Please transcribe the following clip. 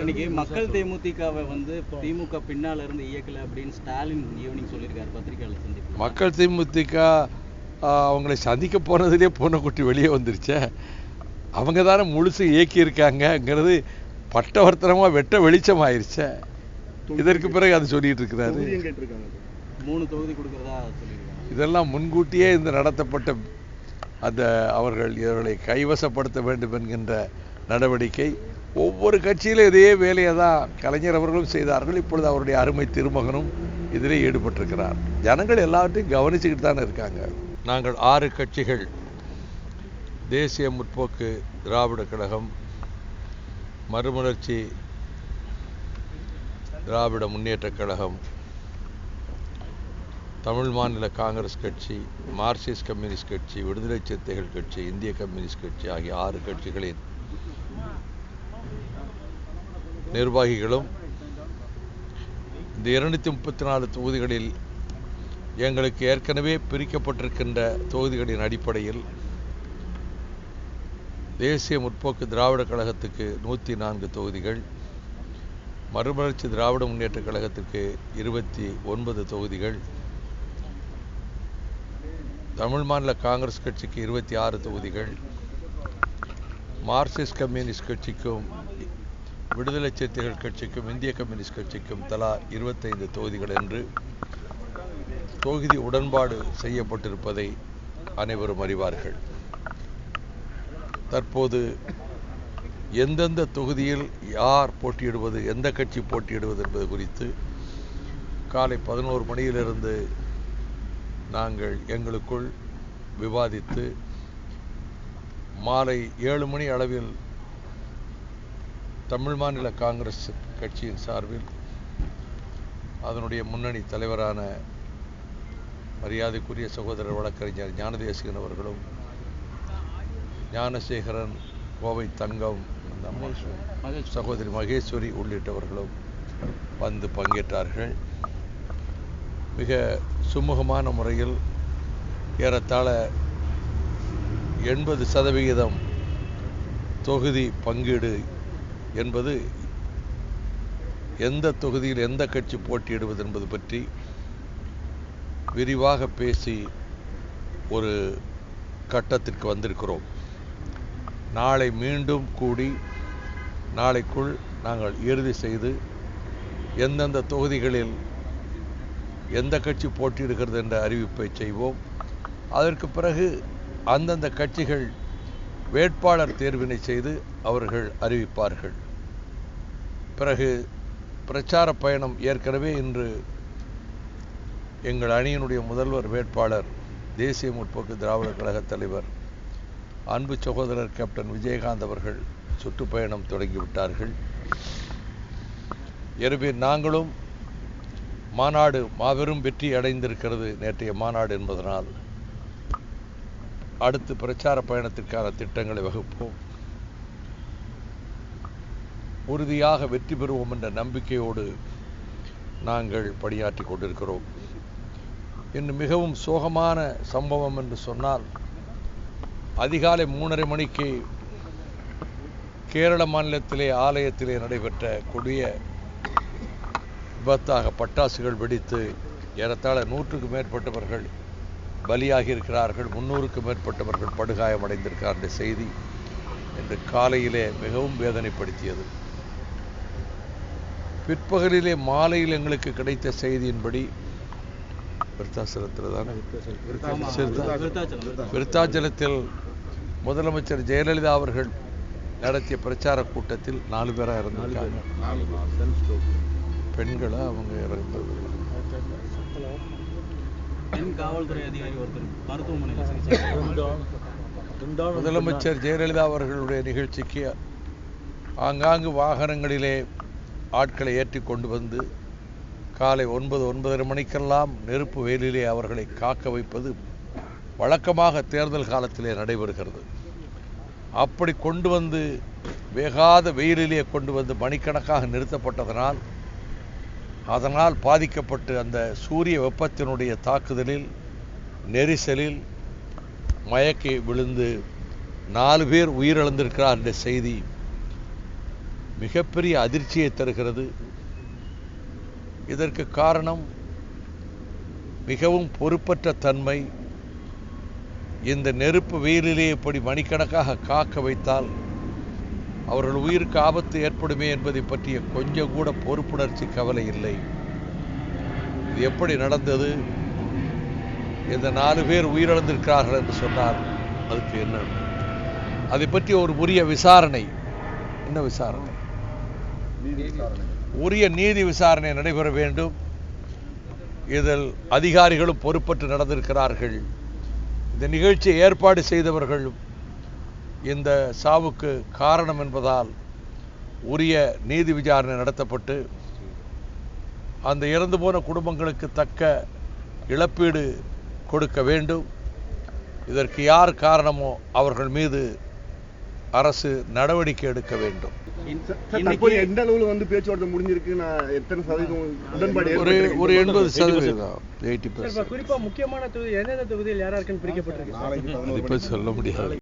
இன்னைக்கு மக்கள் தேமுதிகவை வந்து திமுக பின்னால இருந்து இயக்கல அப்படின்னு ஸ்டாலின் ஈவினிங் சொல்லியிருக்காரு பத்திரிகையாளர் சந்திப்பு. மக்கள் தேமுதிக அவங்களை சந்திக்க போனதுலேயே பூனைக்குட்டி வெளியே வந்துருச்சே. அவங்க தானே முழுசு இயக்கியிருக்காங்கங்கிறது பட்டவர்த்தனமாக வெட்ட வெளிச்சம் ஆயிடுச்சே. இதற்கு பிறகு அது சொல்லிட்டு இருக்கிறாரு. 3 தொகுதி கொடுக்கறதா சொல்லியிருக்காங்க. இதெல்லாம் முன்கூட்டியே இந்த நடத்தப்பட்ட அந்த இவர்களை கைவசப்படுத்த வேண்டும் என்கின்ற நடவடிக்கை. ஒவ்வொரு கட்சியிலும் இதே வேலையை தான் கலைஞர் அவர்களும் செய்தார்கள். இப்பொழுது அவருடைய அருமை திருமகனும் இதிலே ஈடுபட்டிருக்கிறார். ஜனங்கள் எல்லாவற்றையும் கவனிச்சுக்கிட்டு தானே இருக்காங்க. நாங்கள் 6 கட்சிகள், தேசிய முற்போக்கு திராவிட கழகம், மறுமலர்ச்சி திராவிட முன்னேற்றக் கழகம், தமிழ் மாநில காங்கிரஸ் கட்சி, மார்க்சிஸ்ட் கம்யூனிஸ்ட் கட்சி, விடுதலை சிறுத்தைகள் கட்சி, இந்திய கம்யூனிஸ்ட் கட்சி ஆகிய 6 கட்சிகளின் நிர்வாகிகளும் இந்த 234 தொகுதிகளில் எங்களுக்கு ஏற்கனவே பிரிக்கப்பட்டிருக்கின்ற தொகுதிகளின் அடிப்படையில் தேசிய முற்போக்கு திராவிட கழகத்துக்கு 104 தொகுதிகள், மறுமலர்ச்சி திராவிட முன்னேற்றக் கழகத்திற்கு 29 தொகுதிகள், தமிழ் மாநில காங்கிரஸ் கட்சிக்கு 26 தொகுதிகள், மார்க்சிஸ்ட் கம்யூனிஸ்ட் கட்சிக்கும் விடுதலை சிறுத்தைகள் கட்சிக்கும் இந்திய கம்யூனிஸ்ட் கட்சிக்கும் தலா 25 தொகுதிகள் என்று தொகுதி உடன்பாடு செய்யப்பட்டிருப்பதை அனைவரும் அறிவார்கள். தற்போது எந்தெந்த தொகுதியில் யார் போட்டியிடுவது, எந்த கட்சி போட்டியிடுவது என்பது குறித்து காலை 11 மணியிலிருந்து நாங்கள் எங்களுக்குள் விவாதித்து மாலை 7 மணி அளவில் தமிழ் மாநில காங்கிரஸ் கட்சியின் சார்பில் அதனுடைய முன்னணி தலைவரான மரியாதைக்குரிய சகோதரர் வழக்கறிஞர் ஞானதேசிகன் அவர்களும், ஞானசேகரன், கோவை தங்கம், சகோதரி மகேஸ்வரி உள்ளிட்டவர்களும் வந்து பங்கேற்றார்கள். மிக சுமூகமான முறையில் ஏறத்தாழ 80% தொகுதி பங்கீடு என்பது எந்த தொகுதியில் எந்த கட்சி போட்டியிடுவது என்பது பற்றி விரிவாக பேசி ஒரு கட்டத்திற்கு வந்திருக்கிறோம். நாளை மீண்டும் கூடி நாளைக்குள் நாங்கள் இறுதி செய்து எந்தெந்த தொகுதிகளில் எந்த கட்சி போட்டியிடுகிறது என்ற அறிவிப்பை செய்வோம். அதற்கு பிறகு அந்தந்த கட்சிகள் வேட்பாளர் தேர்வினை செய்து அவர்கள் அறிவிப்பார்கள். பிறகு பிரச்சார பயணம் ஏற்கனவே இன்று எங்கள் அணியினுடைய முதல்வர் வேட்பாளர், தேசிய முற்போக்கு திராவிட கழக தலைவர் அன்பு சகோதரர் கேப்டன் விஜயகாந்த் அவர்கள் சுற்றுப்பயணம் தொடங்கிவிட்டார்கள். எனவே நாங்களும் மாநாடு மாபெரும் வெற்றி அடைந்திருக்கிறது நேற்றைய மாநாடு என்பதனால் அடுத்து பிரச்சார பயணத்திற்கான திட்டங்களை வகுப்போம். உறுதியாக வெற்றி பெறுவோம் என்ற நம்பிக்கையோடு நாங்கள் பணியாற்றி கொண்டிருக்கிறோம். இன்று மிகவும் சோகமான சம்பவம் என்று சொன்னால், அதிகாலை 3:30 மணிக்கு கேரள மாநிலத்திலே ஆலயத்திலே நடைபெற்ற கொடிய விபத்தாக பட்டாசுகள் வெடித்து ஏறத்தாழ 100க்கும் மேற்பட்டவர்கள் பலியாகி இருக்கிறார்கள், 300க்கும் மேற்பட்டவர்கள் படுகாயமடைந்திருக்கிறார் என்ற செய்தி இன்று காலையிலே மிகவும் வேதனைப்படுத்தியது. பிற்பகலிலே மாலையில் எங்களுக்கு கிடைத்த செய்தியின்படி விருத்தாச்சலத்தில் முதலமைச்சர் ஜெயலலிதா அவர்கள் நடத்திய பிரச்சார கூட்டத்தில் 4 பேராக இருந்திருக்காங்க. பெண்களா அவங்க இறந்தது. காவல்துறை அதிகாரி ஒருத்தர் மருத்துவமனையில் முதலமைச்சர் ஜெயலலிதா அவர்களுடைய நிகழ்ச்சிக்கு ஆங்காங்கு வாகனங்களிலே ஆட்களை ஏற்றி கொண்டு வந்து காலை 9-9:30 மணிக்கெல்லாம் நெருப்பு வெயிலிலே அவர்களை காக்க வைப்பது வழக்கமாக தேர்தல் காலத்திலே நடைபெறுகிறது. அப்படி கொண்டு வந்து வேகாத வெயிலிலே கொண்டு வந்து மணிக்கணக்காக நிறுத்தப்பட்டதனால் அதனால் பாதிக்கப்பட்டு அந்த சூரிய வெப்பத்தினுடைய தாக்குதலில் நெரிசலில் மயக்கி விழுந்து 4 பேர் உயிரிழந்திருக்கிறார் என்ற செய்தி மிகப்பெரிய அதிர்ச்சியை தருகிறது. இதற்கு காரணம் மிகவும் பொறுப்பற்ற தன்மை. இந்த நெருப்பு வெயிலிலே இப்படி மணிக்கணக்காக காக்க வைத்தால் அவர்கள் உயிருக்கு ஆபத்து ஏற்படுமே என்பதை பற்றிய கொஞ்சம் கூட பொறுப்புணர்ச்சி கவலை இல்லை. இது எப்படி நடந்தது? இந்த 4 பேர் உயிரிழந்திருக்கிறார்கள் என்று சொன்னால் அதுக்கு என்ன? அதை பற்றி ஒரு உரிய விசாரணை, என்ன விசாரணை? உரிய நீதி விசாரணை நடைபெற வேண்டும். இதில் அதிகாரிகளும் பொறுப்பற்று நடந்திருக்கிறார்கள். இந்த நிகழ்ச்சியை ஏற்பாடு செய்தவர்கள் இந்த சாவுக்கு காரணம் என்பதால் உரிய நீதி விசாரணை நடத்தப்பட்டு அந்த இறந்து போன குடும்பங்களுக்கு தக்க இழப்பீடு கொடுக்க வேண்டும். இதற்கு யார் காரணமோ அவர்கள் மீது அரசு நடவடிக்கை எடுக்க வேண்டும். எந்த அளவுல வந்து பேச்சுவார்த்தை முடிஞ்சிருக்கு? எத்தனை சதவீதம் உடன்பாடு? ஒரு 80%. 80%. குறிப்பா முக்கியமான தொகுதி எந்தெந்த தொகுதியில் யாராருக்குன்னு பிரிக்கப்பட்டிருக்கு? சொல்ல முடியாது.